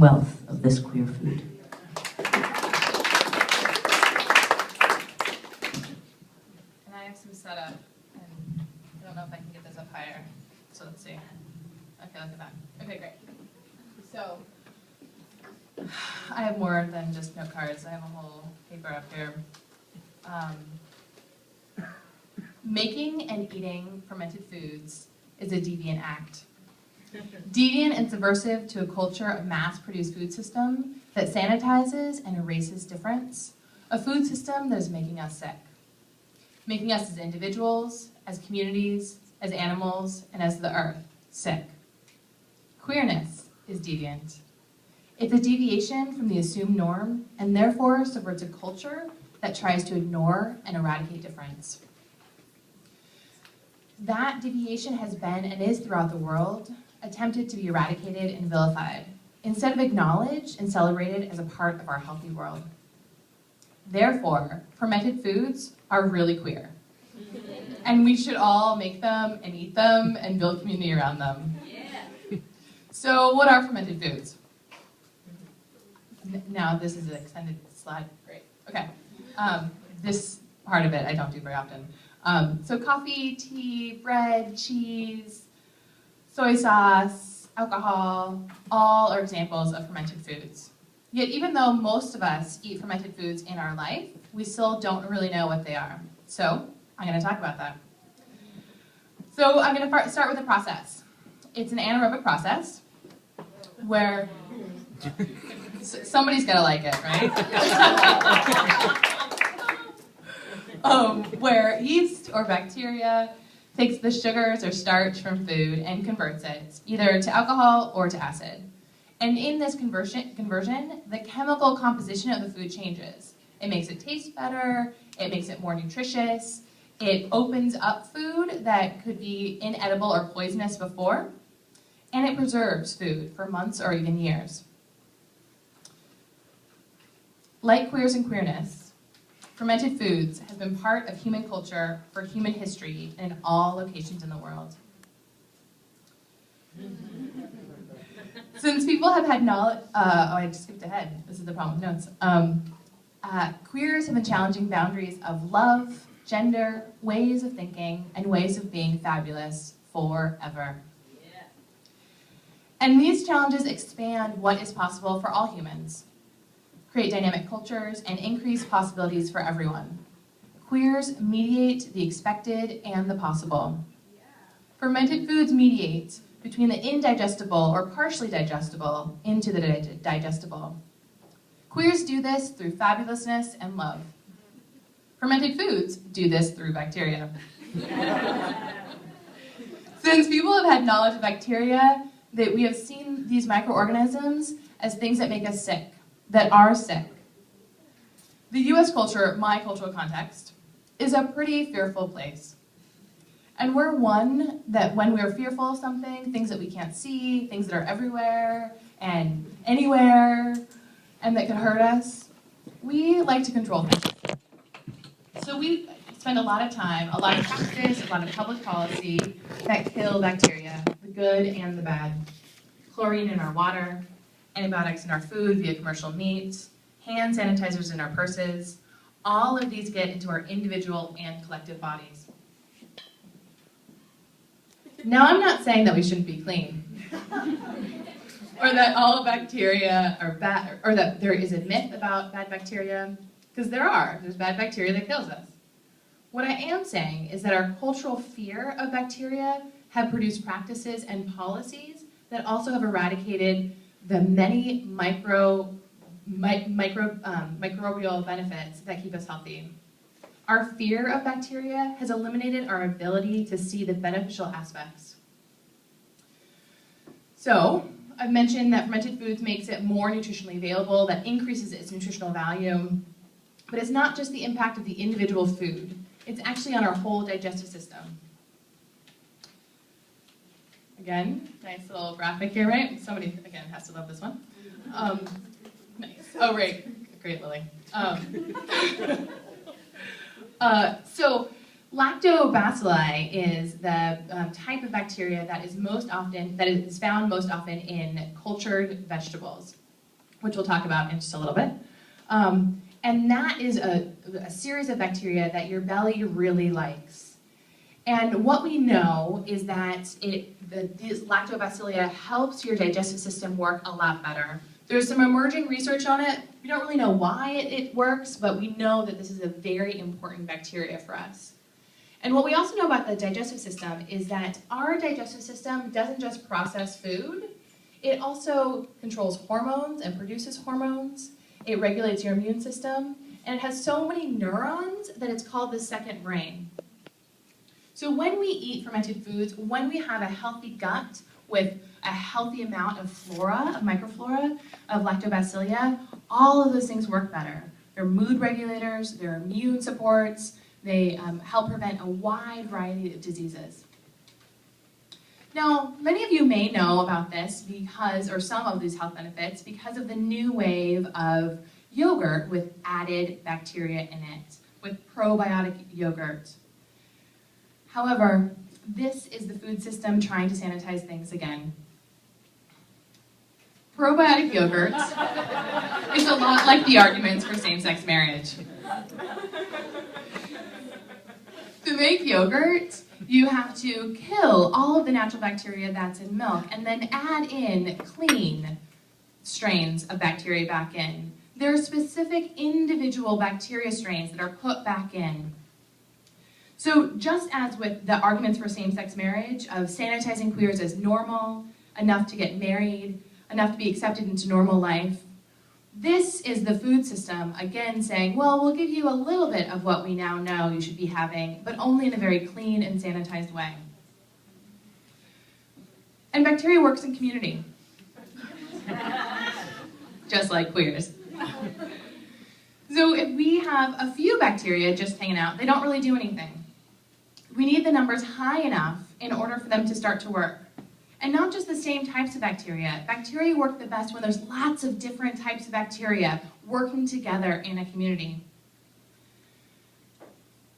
wealth of this queer food. And I have some setup, and I don't know if I can get this up higher, so let's see. Okay, look at that. Okay, great. So, I have more than just note cards. I have a whole paper up here. Making and eating fermented foods is a deviant act. Deviant and subversive to a culture of mass-produced food system that sanitizes and erases difference. A food system that is making us sick. Making us as individuals, as communities, as animals, and as the earth sick. Queerness is deviant. It's a deviation from the assumed norm and therefore subverts a culture that tries to ignore and eradicate difference. That deviation has been and is throughout the world attempted to be eradicated and vilified, instead of acknowledged and celebrated as a part of our healthy world. Therefore, fermented foods are really queer. And we should all make them and eat them and build community around them. Yeah. So what are fermented foods? Now this is an extended slide, great. Okay, this part of it I don't do very often. So coffee, tea, bread, cheese, soy sauce, alcohol, all are examples of fermented foods. Yet even though most of us eat fermented foods in our life, we still don't really know what they are. So I'm going to talk about that. So I'm going to start with the process. It's an anaerobic process where somebody's got to like it, right? Where yeast or bacteria takes the sugars or starch from food and converts it either to alcohol or to acid. And in this conversion, the chemical composition of the food changes. It makes it taste better, it makes it more nutritious, it opens up food that could be inedible or poisonous before, and it preserves food for months or even years. Like queers and queerness, fermented foods have been part of human culture for human history in all locations in the world. Since people have had knowledge, I just skipped ahead. This is the problem with notes. Queers have been challenging boundaries of love, gender, ways of thinking, and ways of being fabulous forever. Yeah. And these challenges expand what is possible for all humans, create dynamic cultures, and increase possibilities for everyone. Queers mediate the expected and the possible. Yeah. Fermented foods mediate between the indigestible or partially digestible into the digestible. Queers do this through fabulousness and love. Fermented foods do this through bacteria. Since people have had knowledge of bacteria, that we have seen these microorganisms as things that make us sick, that are sick. The US culture, my cultural context, is a pretty fearful place. And we're one that when we're fearful of something, things that we can't see, things that are everywhere and anywhere, and that could hurt us, we like to control things. So we spend a lot of time, a lot of practice, a lot of public policy that kill bacteria, the good and the bad. Chlorine in our water, antibiotics in our food via commercial meat, hand sanitizers in our purses. All of these get into our individual and collective bodies. Now, I'm not saying that we shouldn't be clean, or that all bacteria are bad, or that there is a myth about bad bacteria, because there's bad bacteria that kills us. What I am saying is that our cultural fear of bacteria have produced practices and policies that also have eradicated the many microbial benefits that keep us healthy. Our fear of bacteria has eliminated our ability to see the beneficial aspects. So, I've mentioned that fermented foods makes it more nutritionally available, that increases its nutritional value, but it's not just the impact of the individual food, it's actually on our whole digestive system. Again, nice little graphic here, right? Somebody, again, has to love this one. Nice. Oh, great, Lily. So Lactobacilli is the type of bacteria that is found most often in cultured vegetables. which we'll talk about in just a little bit. And that is a series of bacteria that your belly really likes. And what we know is that these Lactobacilli helps your digestive system work a lot better. There's some emerging research on it. We don't really know why it works, but we know that this is a very important bacteria for us. And what we also know about the digestive system is that our digestive system doesn't just process food, it also controls hormones and produces hormones. It regulates your immune system, and it has so many neurons that it's called the second brain. So when we eat fermented foods, when we have a healthy gut with a healthy amount of flora, of microflora, of Lactobacilli, all of those things work better. They're mood regulators, they're immune supports, they help prevent a wide variety of diseases. Now, many of you may know about this because, or some of these health benefits, because of the new wave of yogurt with added bacteria in it, with probiotic yogurt. However, this is the food system trying to sanitize things again. Probiotic yogurt is a lot like the arguments for same-sex marriage. To make yogurt, you have to kill all of the natural bacteria that's in milk and then add in clean strains of bacteria back in. There are specific individual bacteria strains that are put back in. So just as with the arguments for same-sex marriage of sanitizing queers as normal, enough to get married, enough to be accepted into normal life, this is the food system, again, saying, well, we'll give you a little bit of what we now know you should be having, but only in a very clean and sanitized way. And bacteria works in community. Just like queers. So if we have a few bacteria just hanging out, they don't really do anything. We need the numbers high enough in order for them to start to work. And not just the same types of bacteria. Bacteria work the best when there's lots of different types of bacteria working together in a community.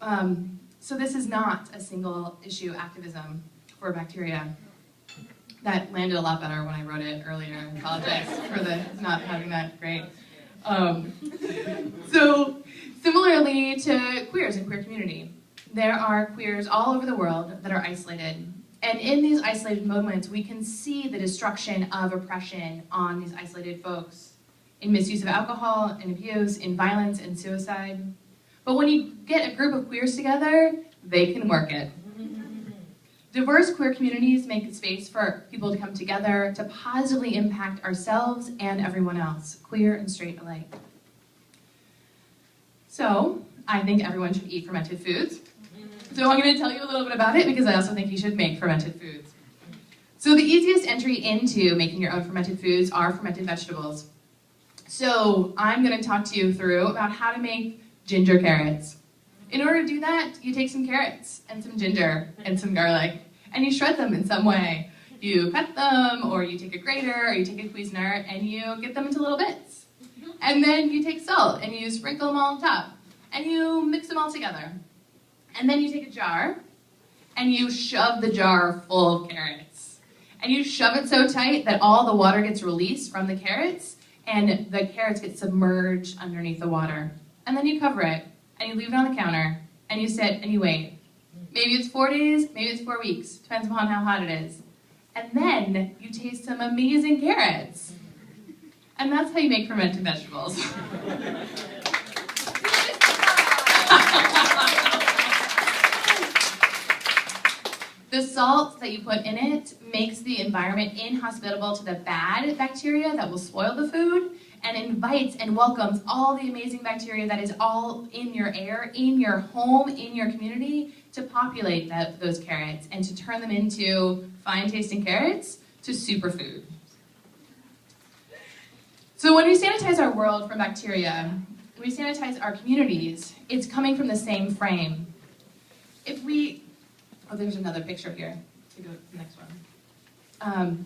So this is not a single issue activism for bacteria. That landed a lot better when I wrote it earlier. I apologize for not having that great. So similarly to queers and queer community, there are queers all over the world that are isolated. And in these isolated moments, we can see the destruction of oppression on these isolated folks in misuse of alcohol and abuse, in violence and suicide. But when you get a group of queers together, they can work it. Diverse queer communities make space for people to come together to positively impact ourselves and everyone else, queer and straight alike. So, I think everyone should eat fermented foods. So I'm going to tell you a little bit about it because I also think you should make fermented foods. So the easiest entry into making your own fermented foods are fermented vegetables. So I'm going to talk to you through about how to make ginger carrots. In order to do that, you take some carrots and some ginger and some garlic and you shred them in some way. You cut them, or you take a grater, or you take a Cuisinart and you get them into little bits. And then you take salt and you sprinkle them all on top and you mix them all together. And then you take a jar, and you shove the jar full of carrots. And you shove it so tight that all the water gets released from the carrots, and the carrots get submerged underneath the water. And then you cover it, and you leave it on the counter, and you sit and you wait. Maybe it's 4 days, maybe it's 4 weeks, depends upon how hot it is. And then you taste some amazing carrots. And that's how you make fermented vegetables. The salt that you put in it makes the environment inhospitable to the bad bacteria that will spoil the food and invites and welcomes all the amazing bacteria that is all in your air, in your home, in your community to populate those carrots and to turn them into fine-tasting carrots to superfood. So when we sanitize our world from bacteria, when we sanitize our communities, it's coming from the same frame. Oh, there's another picture here. To go to the next one.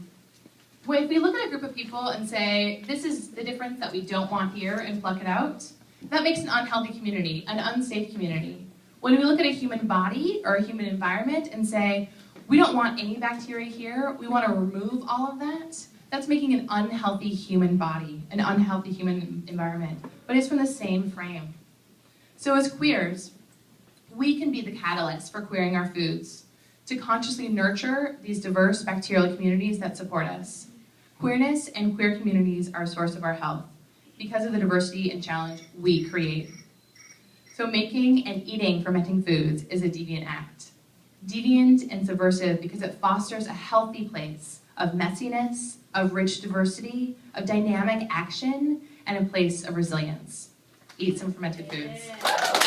If we look at a group of people and say, this is the difference that we don't want here, and pluck it out, that makes an unhealthy community, an unsafe community. When we look at a human body or a human environment and say, we don't want any bacteria here, we want to remove all of that, That's making an unhealthy human body, an unhealthy human environment, but it's from the same frame. So as queers, we can be the catalyst for queering our foods, to consciously nurture these diverse bacterial communities that support us. Queerness and queer communities are a source of our health because of the diversity and challenge we create. So making and eating fermenting foods is a deviant act. Deviant and subversive because it fosters a healthy place of messiness, of rich diversity, of dynamic action, and a place of resilience. Eat some fermented foods.